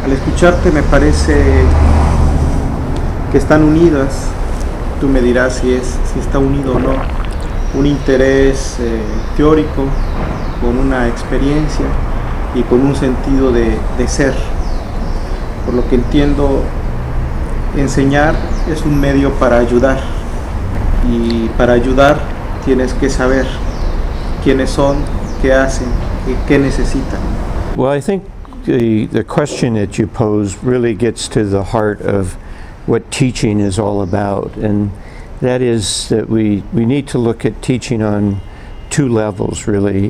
Al escucharte me parece que están unidas, tú me dirás si está unido o no, un interés teórico con una experiencia y con un sentido de ser. Por lo que entiendo, enseñar es un medio para ayudar, y para ayudar tienes que saber quiénes son, qué hacen, qué necesitan. Well, I think the question that you pose really gets to the heart of what teaching is all about, and that is that we need to look at teaching on two levels, really.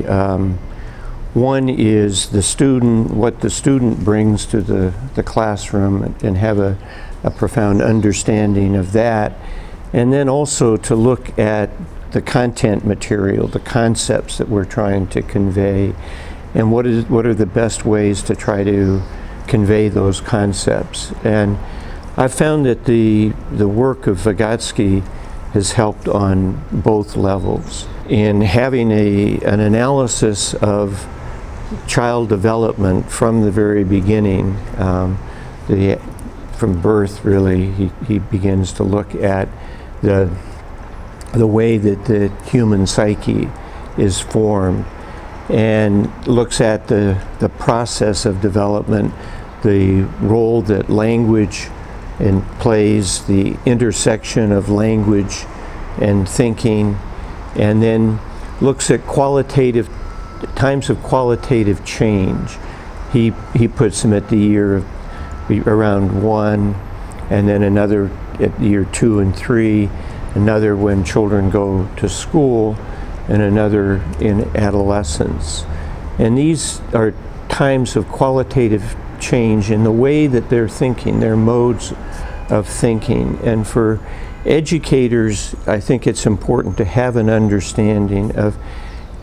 One is the student, what the student brings to the classroom, and have a profound understanding of that, and then also to look at the content material, the concepts that we're trying to convey, and what are the best ways to try to convey those concepts. And I've found that the work of Vygotsky has helped on both levels in having an analysis of child development from the very beginning. From birth, really, he begins to look at the way that the human psyche is formed, and looks at the process of development, the role that language plays, the intersection of language and thinking, and then looks at times of qualitative change. He puts them at the year of around 1, and then another at year 2 and 3, another when children go to school, and another in adolescence. And these are times of qualitative change in the way that they're thinking, their modes of thinking. And for educators, I think it's important to have an understanding of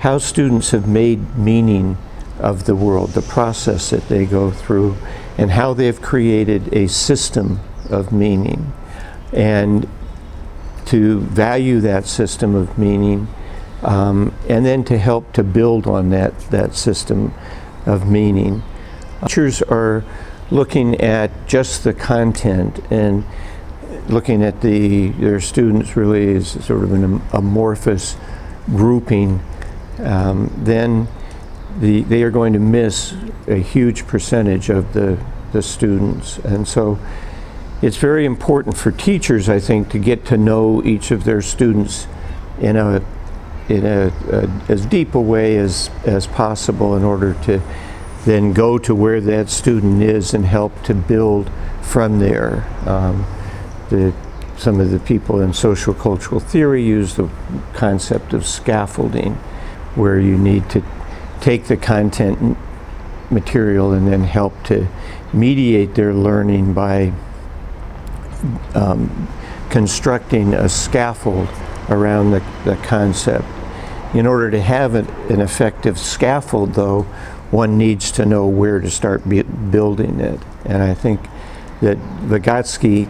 how students have made meaning of the world, the process that they go through, and how they've created a system of meaning, and to value that system of meaning, and then to help to build on that system of meaning. Teachers are looking at just the content and looking at their students really as sort of an amorphous grouping. Then they are going to miss a huge percentage of the students. And so it's very important for teachers, I think, to get to know each of their students in as deep a way as possible, in order to then go to where that student is and help to build from there. Some of the people in social cultural theory use the concept of scaffolding, where you need to take the content material and then help to mediate their learning by constructing a scaffold around the concept. In order to have an effective scaffold, though, one needs to know where to start building it. And I think that Vygotsky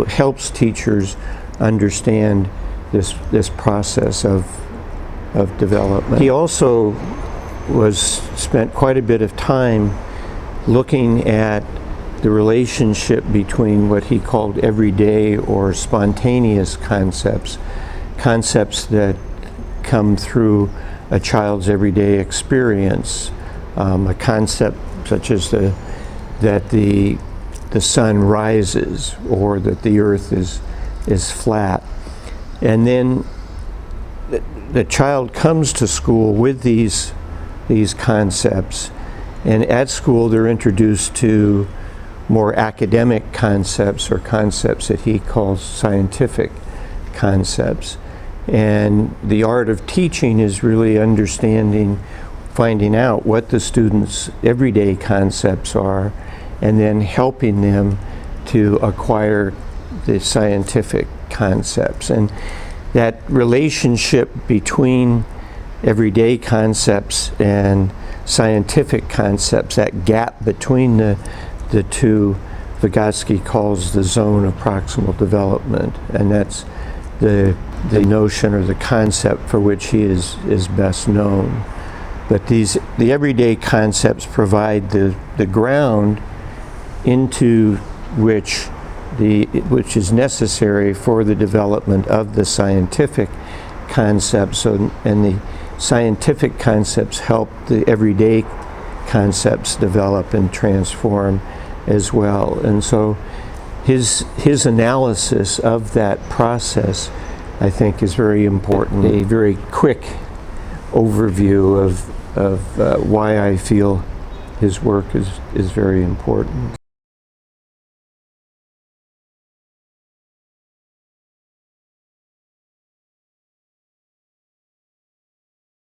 helps teachers understand this process of development. He also spent quite a bit of time looking at the relationship between what he called everyday or spontaneous concepts that come through a child's everyday experience. A concept such as that the sun rises, or that the earth is flat. And then the child comes to school with these concepts, and at school they're introduced to more academic concepts, or concepts that he calls scientific concepts. And the art of teaching is really finding out what the students' everyday concepts are, and then helping them to acquire the scientific concepts. And that relationship between everyday concepts and scientific concepts, that gap between the two, Vygotsky calls the zone of proximal development, and that's the notion or the concept for which he is best known. But the everyday concepts provide the ground into which is necessary for the development of the scientific concepts, and the scientific concepts help the everyday concepts develop and transform as well. And so his analysis of that process, I think, is very important. A very quick overview of why I feel his work is very important.